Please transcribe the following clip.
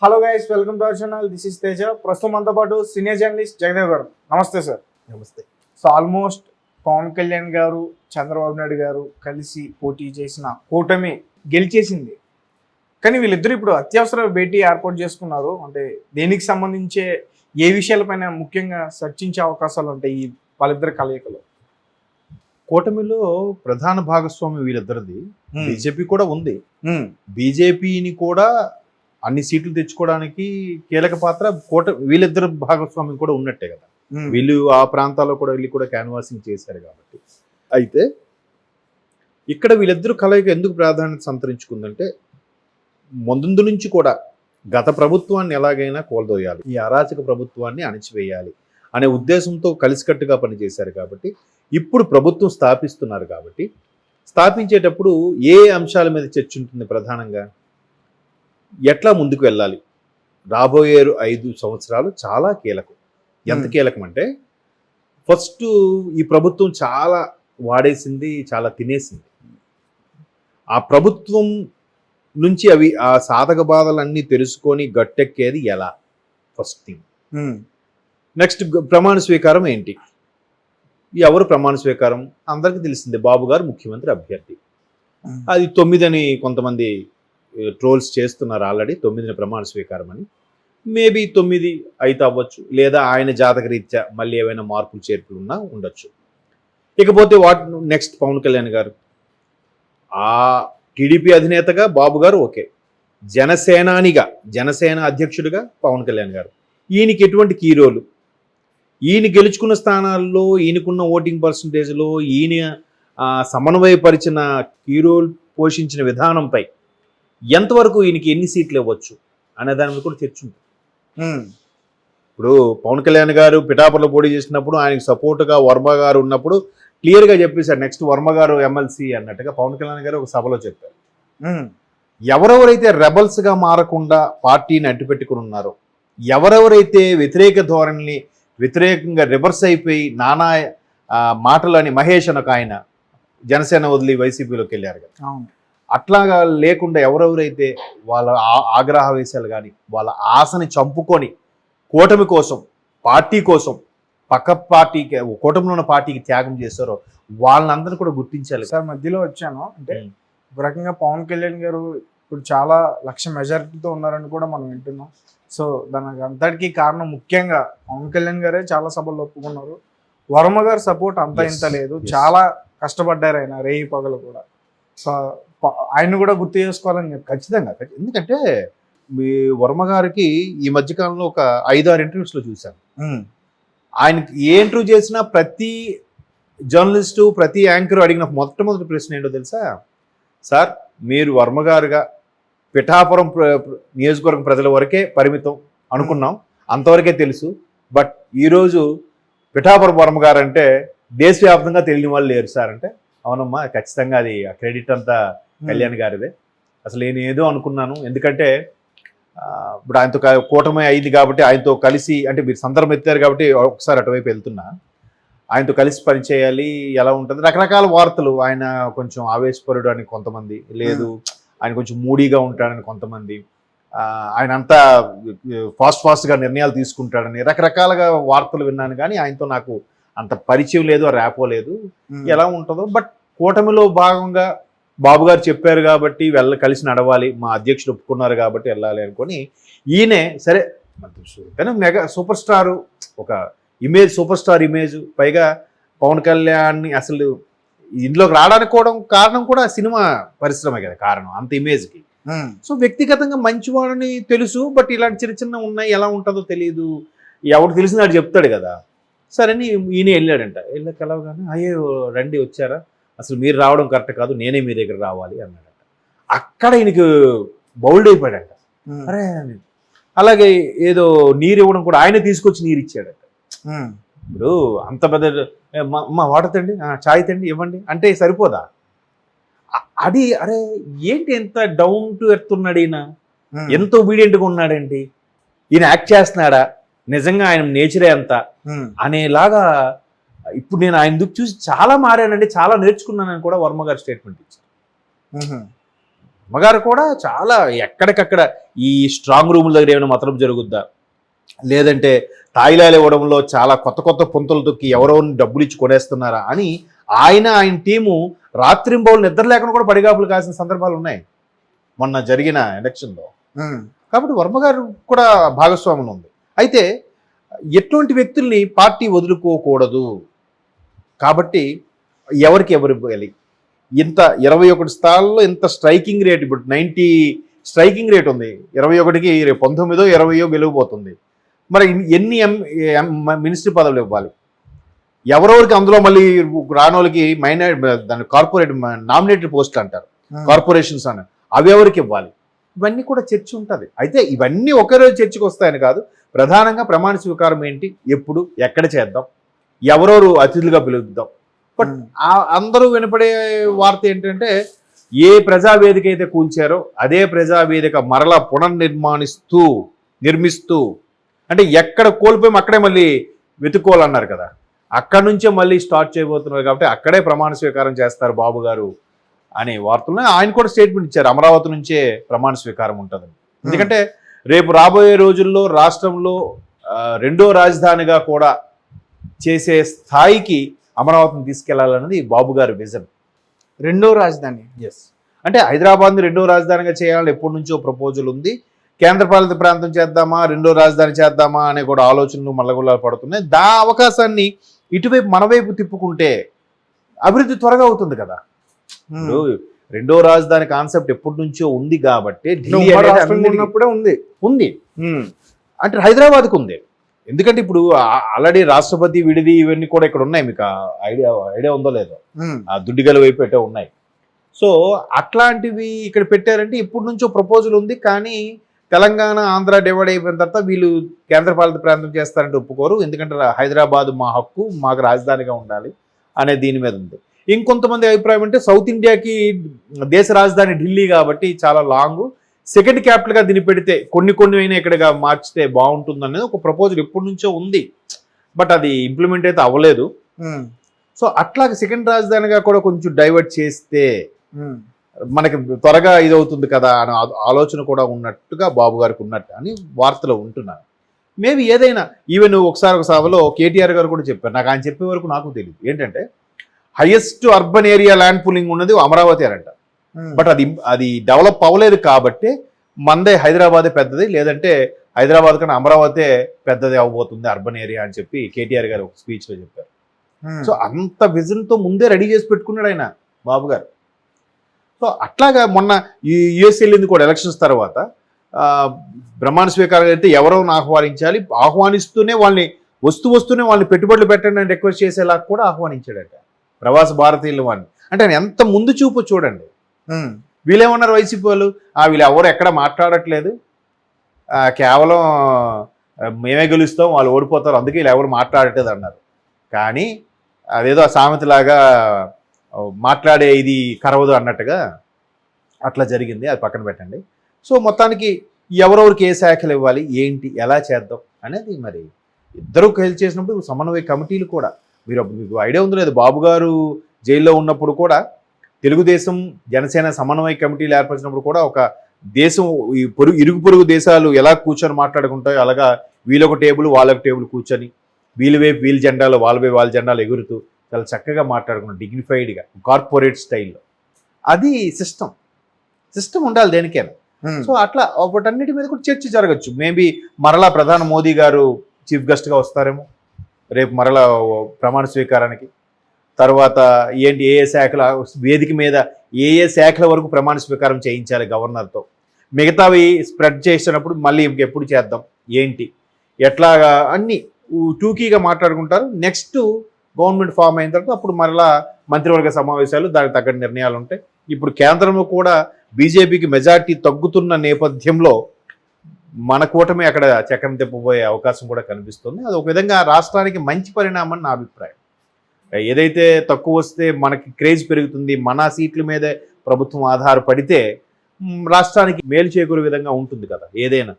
Hello guys, welcome to our channel. This is Teja. ప్రస్తుతం మనతో పాటు సీనియర్ జర్నలిస్ట్ జగదేవ్ గారు. నమస్తే సార్. నమస్తే. సో ఆల్మోస్ట్ పవన్ కళ్యాణ్ గారు, చంద్రబాబు నాయుడు గారు కలిసి పోటీ చేసిన కూటమి గెలిచేసింది. కానీ వీళ్ళిద్దరూ ఇప్పుడు అత్యవసర భేటీ ఏర్పాటు చేసుకున్నారు. అంటే దేనికి సంబంధించే ఏ విషయాలపైన ముఖ్యంగా చర్చించే అవకాశాలు ఉంటాయి ఈ వాళ్ళిద్దరి కలయికలో? కూటమిలో ప్రధాన భాగస్వామి వీళ్ళిద్దరిది. బీజేపీ కూడా ఉంది. బీజేపీని కూడా అన్ని సీట్లు తెచ్చుకోవడానికి కీలక పాత్ర వీళ్ళిద్దరు భాగస్వామ్యం కూడా ఉన్నట్టే కదా. వీళ్ళు ఆ ప్రాంతాల్లో కూడా వెళ్ళి కూడా క్యాన్వాసింగ్ చేశారు కాబట్టి. అయితే ఇక్కడ వీళ్ళిద్దరు కలయిక ఎందుకు ప్రాధాన్యత సంతరించుకుందంటే, ముందు నుంచి కూడా గత ప్రభుత్వాన్ని ఎలాగైనా కోల్దోయాలి, ఈ అరాచక ప్రభుత్వాన్ని అణిచివేయాలి అనే ఉద్దేశంతో కలిసికట్టుగా పనిచేశారు కాబట్టి, ఇప్పుడు ప్రభుత్వం స్థాపిస్తున్నారు కాబట్టి, స్థాపించేటప్పుడు ఏ అంశాల మీద చర్చ ఉంటుంది? ప్రధానంగా ఎట్లా ముందుకు వెళ్ళాలి? రాబోయే 5 సంవత్సరాలు చాలా కీలకం. ఎంత కీలకం అంటే, ఫస్ట్ ఈ ప్రభుత్వం చాలా వాడేసింది, చాలా తినేసింది. ఆ ప్రభుత్వం నుంచి ఆ సాధక బాధలన్నీ తెలుసుకొని గట్టెక్కేది ఎలా? First thing. నెక్స్ట్ ప్రమాణ స్వీకారం ఏంటి? ఎవరు ప్రమాణ స్వీకారం? అందరికీ తెలిసిందే, బాబు గారు ముఖ్యమంత్రి అభ్యర్థి. అది 9 అని కొంతమంది ట్రోల్స్ చేస్తున్నారు ఆల్రెడీ. 9ని ప్రమాణ స్వీకారం అని. మేబీ 9 అయితే అవ్వచ్చు, లేదా ఆయన జాతక రీత్యా మళ్ళీ ఏమైనా మార్పులు చేర్పులు ఉన్నా ఉండొచ్చు. ఇకపోతే నెక్స్ట్ పవన్ కళ్యాణ్ గారు, ఆ టీడీపీ అధినేతగా బాబు గారు ఓకే, జనసేనానిగా, జనసేన అధ్యక్షుడిగా పవన్ కళ్యాణ్ గారు. ఈయనకి ఎటువంటి కీ రోలు? ఈయన గెలుచుకున్న స్థానాల్లో, ఈయనకున్న ఓటింగ్ పర్సంటేజ్లో, ఈయన సమన్వయపరిచిన కీ రోల్ పోషించిన విధానంపై ఎంతవరకు ఈయనకి ఎన్ని సీట్లు ఇవ్వచ్చు అనే దాని మీద కూడా చర్చ ఉంటుంది. ఇప్పుడు పవన్ కళ్యాణ్ గారు పిఠాపురంలో పోటీ చేసినప్పుడు ఆయనకు సపోర్టుగా వర్మ గారు ఉన్నప్పుడు క్లియర్గా చెప్పేశారు, నెక్స్ట్ వర్మ గారు ఎమ్మెల్సీ అన్నట్టుగా పవన్ కళ్యాణ్ గారు ఒక సభలో చెప్పారు. ఎవరెవరైతే రెబల్స్గా మారకుండా పార్టీని అడ్డుపెట్టుకుని ఉన్నారో, ఎవరెవరైతే వ్యతిరేక ధోరణిని వ్యతిరేకంగా రివర్స్ అయిపోయి నానా మాటలు అని, మహేష్ అని ఒక ఆయన జనసేన వదిలి వైసీపీలోకి వెళ్ళారు కదా, అట్లాగా లేకుండా ఎవరెవరైతే వాళ్ళ ఆగ్రహవేశాలు కానీ వాళ్ళ ఆశని చంపుకొని కూటమి కోసం, పార్టీ కోసం, పక్క పార్టీకి, కూటమిలో ఉన్న పార్టీకి త్యాగం చేస్తారో వాళ్ళందరూ కూడా గుర్తించాలి. సార్ మధ్యలో వచ్చాను అంటే, ఒక రకంగా పవన్ కళ్యాణ్ గారు ఇప్పుడు చాలా లక్ష మెజారిటీతో ఉన్నారని కూడా మనం వింటున్నాం. సో దానికి అంతటికీ కారణం ముఖ్యంగా పవన్ కళ్యాణ్ గారే చాలా సభల్లో ఒప్పుకున్నారు. వర్మ గారు సపోర్ట్ అంత ఇంత లేదు, చాలా కష్టపడ్డారు ఆయన రేయి పగలు కూడా. సో ఆయన కూడా గుర్తు చేసుకోవాలని చెప్పి. ఖచ్చితంగా. ఎందుకంటే మీ వర్మ గారికి ఈ మధ్యకాలంలో ఒక 5-6 ఇంటర్వ్యూస్లో చూశాను. ఆయనకి ఏ ఇంటర్వ్యూ చేసినా ప్రతి జర్నలిస్టు, ప్రతి యాంకర్ అడిగిన మొట్టమొదటి ప్రశ్న ఏంటో తెలుసా? సార్, మీరు వర్మ గారుగా పిఠాపురం నియోజకవర్గం ప్రజల వరకే పరిమితం అనుకున్నాం, అంతవరకే తెలుసు. బట్ ఈరోజు పిఠాపురం వర్మ గారు అంటే దేశవ్యాప్తంగా తెలియని వాళ్ళు లేరు సార్ అంటే, అవునమ్మా, ఖచ్చితంగా అది ఆ క్రెడిట్ అంతా కళ్యాణ్ గారిదే. అసలు నేను ఏదో అనుకున్నాను, ఎందుకంటే ఇప్పుడు ఆయనతో కూటమి అయింది కాబట్టి, ఆయనతో కలిసి, అంటే మీరు సందర్భం ఎత్తారు కాబట్టి ఒకసారి అటువైపు వెళ్తున్నా, ఆయనతో కలిసి పనిచేయాలి, ఎలా ఉంటుంది, రకరకాల వార్తలు. ఆయన కొంచెం ఆవేశపరుడు అని కొంతమంది, లేదు ఆయన కొంచెం మూడీగా ఉంటాడని కొంతమంది, ఆయన అంతా ఫాస్ట్గా నిర్ణయాలు తీసుకుంటాడని రకరకాలుగా వార్తలు విన్నాను. కానీ ఆయనతో నాకు అంత పరిచయం లేదు, ర్యాపో లేదు, ఎలా ఉంటుందో. బట్ కూటమిలో భాగంగా బాబు గారు చెప్పారు కాబట్టి కలిసి నడవాలి, మా అధ్యక్షుడు ఒప్పుకున్నారు కాబట్టి వెళ్ళాలి అనుకొని ఈయనే సరే. కానీ మెగా సూపర్ స్టారు, ఒక ఇమేజ్, సూపర్ స్టార్ ఇమేజ్, పైగా పవన్ కళ్యాణ్ అసలు ఇందులోకి రావడానికి కూడా కారణం కూడా సినిమా పరిశ్రమే కదా కారణం, అంత ఇమేజ్కి. సో వ్యక్తిగతంగా మంచివాడని తెలుసు, బట్ ఇలాంటి చిన్న చిన్న ఉన్నాయి, ఎలా ఉంటుందో తెలియదు, ఎవరు తెలిసినాడు చెప్తాడు కదా. సరే అని ఈయన వెళ్ళాడంట. వెళ్ళాక కలవగానే, అయ్యో రండి, వచ్చారా, అసలు మీరు రావడం కరెక్ట్ కాదు, నేనే మీ దగ్గర రావాలి అన్నాడంట. అక్కడ ఈయనకు బౌల్డ్ అయిపోయాడంట. అరే, అలాగే ఏదో నీరు ఇవ్వడం కూడా ఆయన తీసుకొచ్చి నీరు ఇచ్చాడట. ఇప్పుడు అంత పెద్ద మా వాటర్ తండి, చాయ్ తండి ఇవ్వండి అంటే సరిపోదా? అది అరే ఏంటి ఎంత డౌన్ టు ఎర్త్ ఉన్నాడు ఈయన, ఎంత ఒబీడియంట్గా ఉన్నాడండి, ఈయన యాక్ట్ చేస్తున్నాడా, నిజంగా ఆయన నేచరే అంత అనేలాగా. ఇప్పుడు నేను ఆయన దుక్కు చూసి చాలా మారానండి, చాలా నేర్చుకున్నానని కూడా వర్మ గారు స్టేట్మెంట్ ఇచ్చారు. వర్మగారు కూడా చాలా ఎక్కడికక్కడ ఈ స్ట్రాంగ్ రూముల దగ్గర ఏమైనా మతలం జరుగుద్దా, లేదంటే తాయిలాలు ఇవ్వడంలో చాలా కొత్త కొత్త పుంతలు తొక్కి ఎవరో డబ్బులు ఇచ్చి కొనేస్తున్నారా అని ఆయన టీము రాత్రింబౌలు నిద్ర లేకుండా కూడా పడిగాపులు కాసిన సందర్భాలు ఉన్నాయి మొన్న జరిగిన ఎలక్షన్లో. కాబట్టి వర్మగారు కూడా భాగస్వామ్యం ఉంది. అయితే ఎటువంటి వ్యక్తుల్ని పార్టీ వదులుకోకూడదు, కాబట్టి ఎవరికి ఎవరు ఇవ్వాలి, ఇంత 21 స్థానాల్లో ఇంత స్ట్రైకింగ్ రేట్, ఇప్పుడు 90 స్ట్రైకింగ్ రేట్ ఉంది, 21కి రేపు 19 20 గెలిగిపోతుంది. మరి ఎన్ని మినిస్ట్రీ పదవులు ఇవ్వాలి, ఎవరెవరికి అందులో మళ్ళీ రానోళ్ళకి దాని కార్పొరేట్ నామినేటెడ్ పోస్టులు అంటారు, కార్పొరేషన్స్ అని, అవి ఎవరికి ఇవ్వాలి, ఇవన్నీ కూడా చర్చ ఉంటుంది. అయితే ఇవన్నీ ఒకే రోజు చర్చకు వస్తాయని కాదు, ప్రధానంగా ప్రమాణ స్వీకారం ఏంటి, ఎప్పుడు, ఎక్కడ చేద్దాం, ఎవరెవరు అతిథులుగా పిలుద్దాం. బట్ అందరూ వినపడే వార్త ఏంటంటే ఏ ప్రజావేదిక అయితే కూల్చారో అదే ప్రజావేదిక మరలా నిర్మిస్తూ అంటే ఎక్కడ కోల్పోయి అక్కడే మళ్ళీ వెతుక్కోవాలన్నారు కదా, అక్కడ నుంచే మళ్ళీ స్టార్ట్ చేయబోతున్నారు. కాబట్టి అక్కడే ప్రమాణ స్వీకారం చేస్తారు బాబు గారు అనే వార్తలు ఆయన కూడా స్టేట్మెంట్ ఇచ్చారు, అమరావతి నుంచే ప్రమాణ స్వీకారం ఉంటుందని. ఎందుకంటే రేపు రాబోయే రోజుల్లో రాష్ట్రంలో రెండో రాజధానిగా కూడా చేసే స్థాయికి అమరావతిని తీసుకెళ్లాలన్నది బాబు గారి విజన్. రెండో రాజధాని, ఎస్, అంటే హైదరాబాద్ని రెండో రాజధానిగా చేయాలని ఎప్పటి నుంచో ప్రపోజల్ ఉంది. కేంద్రపాలిత ప్రాంతం చేద్దామా, రెండో రాజధాని చేద్దామా అనే కూడా ఆలోచనలు మల్లగుల్లాలు పడుతున్నాయి. అవకాశాన్ని ఇటువైపు మన వైపు తిప్పుకుంటే అభివృద్ధి త్వరగా అవుతుంది కదా. రెండో రాజధాని కాన్సెప్ట్ ఎప్పటి నుంచో ఉంది కాబట్టి ఉన్నప్పుడే ఉంది అంటే హైదరాబాద్కు ఉంది. ఎందుకంటే ఇప్పుడు ఆల్రెడీ రాష్ట్రపతి విడిది ఇవన్నీ కూడా ఇక్కడ ఉన్నాయి, మీకు ఐడియా ఉందో లేదో, ఆ దుడ్డిగల వైపు ఎటో ఉన్నాయి. సో అట్లాంటివి ఇక్కడ పెట్టారంటే ఇప్పటి నుంచో ప్రపోజల్ ఉంది. కానీ తెలంగాణ ఆంధ్ర డివైడ్ అయిపోయిన తర్వాత వీళ్ళు కేంద్రపాలిత ప్రాంతం చేస్తారంటే ఒప్పుకోరు, ఎందుకంటే హైదరాబాద్ మా హక్కు, మాకు రాజధానిగా ఉండాలి అనే దీని మీద ఉంది. ఇంకొంతమంది అభిప్రాయం అంటే సౌత్ ఇండియాకి దేశ రాజధాని ఢిల్లీ కాబట్టి చాలా లాంగ్, సెకండ్ క్యాపిటల్గా దీన్ని పెడితే కొన్ని అయినా ఇక్కడగా మార్చితే బాగుంటుంది అనేది ఒక ప్రపోజల్ ఎప్పటి నుంచో ఉంది. బట్ అది ఇంప్లిమెంట్ అయితే అవ్వలేదు. సో అట్లాగే సెకండ్ రాజధానిగా కూడా కొంచెం డైవర్ట్ చేస్తే మనకి త్వరగా ఇది అవుతుంది కదా అనే ఆలోచన కూడా ఉన్నట్టుగా బాబు గారికి ఉన్నట్టు అని వార్తలు ఉంటున్నాను. మేబీ ఏదైనా ఈవెన్ ఒకసారి ఒక సభలో కేటీఆర్ గారు కూడా చెప్పారు, నాకు ఆయన చెప్పే వరకు నాకు తెలియదు ఏంటంటే highest urban area land pooling ఉన్నది అమరావతి అంట. బట్ అది డెవలప్ అవ్వలేదు కాబట్టి మందే హైదరాబాదే పెద్దది, లేదంటే హైదరాబాద్ కన్నా అమరావతే పెద్దది అవ్వబోతుంది అర్బన్ ఏరియా అని చెప్పి కేటీఆర్ గారు ఒక స్పీచ్లో చెప్పారు. సో అంత విజన్తో ముందే రెడీ చేసి పెట్టుకున్నాడు ఆయన బాబు గారు. సో అట్లాగా మొన్న ఈ యుఎస్ వెళ్ళింది కూడా ఎలక్షన్స్ తర్వాత ప్రమాణ స్వీకారం అయితే ఎవరెవరిని ఆహ్వానించాలి, ఆహ్వానిస్తూనే వస్తూనే వాళ్ళని పెట్టుబడులు పెట్టండి అని రిక్వెస్ట్ చేసేలా కూడా ఆహ్వానించాడట ప్రవాస భారతీయులు వాడిని. అంటే ఆయన ఎంత ముందు చూపు చూడండి. వీళ్ళేమన్నారు వైసీపీ వాళ్ళు, వీళ్ళు ఎవరు ఎక్కడ మాట్లాడట్లేదు, కేవలం మేమే గెలుస్తాం, వాళ్ళు ఓడిపోతారు, అందుకే వీళ్ళు ఎవరు మాట్లాడట్లేదు అన్నారు. కానీ అదేదో సామెతలాగా మాట్లాడే ఇది కరవదు అన్నట్టుగా అట్లా జరిగింది, అది పక్కన పెట్టండి. సో మొత్తానికి ఎవరెవరికి ఏ శాఖలు ఇవ్వాలి, ఏంటి, ఎలా చేద్దాం అనేది మరి ఇద్దరు హెల్ప్ చేసినప్పుడు సమన్వయ కమిటీలు కూడా మీకు ఐడియా ఉందో లేదు, బాబు గారు జైల్లో ఉన్నప్పుడు కూడా తెలుగుదేశం జనసేన సమన్వయ కమిటీలు ఏర్పరిచినప్పుడు కూడా ఒక దేశం ఇరుగు పొరుగు దేశాలు ఎలా కూర్చొని మాట్లాడుకుంటాయో అలాగా వీళ్ళొక టేబుల్ వాళ్ళొక టేబుల్ కూర్చొని వీళ్ళ వైపు వీళ్ళ జెండాలు వాళ్ళ వైపు వాళ్ళ జెండాలు ఎగురుతూ చాలా చక్కగా మాట్లాడుకున్నాం డిగ్నిఫైడ్గా కార్పొరేట్ స్టైల్లో. అది సిస్టమ్ ఉండాలి దేనికైనా. సో అట్లా ఒకటన్నిటి మీద కూడా చర్చ జరగచ్చు. మేబీ మరలా ప్రధాని మోదీ గారు చీఫ్ గెస్ట్గా వస్తారేమో రేపు మరలా ప్రమాణ స్వీకారానికి. తర్వాత ఏంటి, ఏ శాఖల వేదిక మీద ఏ శాఖల వరకు ప్రమాణ స్వీకారం చేయించాలి గవర్నర్తో, మిగతావి స్ప్రెడ్ చేసినప్పుడు మళ్ళీ ఇంకెప్పుడు చేద్దాం ఏంటి, ఎట్లాగా అన్నీ టూకీగా మాట్లాడుకుంటారు. నెక్స్ట్ గవర్నమెంట్ ఫామ్ అయిన తర్వాత అప్పుడు మరలా మంత్రివర్గ సమావేశాలు, దానికి తగ్గ నిర్ణయాలు ఉంటాయి. ఇప్పుడు కేంద్రంలో కూడా బీజేపీకి మెజార్టీ తగ్గుతున్న నేపథ్యంలో మన కూటమి అక్కడ చక్రం తిప్పబోయే అవకాశం కూడా కనిపిస్తుంది. అది ఒక విధంగా రాష్ట్రానికి మంచి పరిణామం నా అభిప్రాయం. ఏదైతే తక్కువ వస్తే మనకి క్రేజ్ పెరుగుతుంది, మన సీట్ల మీదే ప్రభుత్వం ఆధారపడితే రాష్ట్రానికి మేలు చేకూరే విధంగా ఉంటుంది కదా ఏదైనా.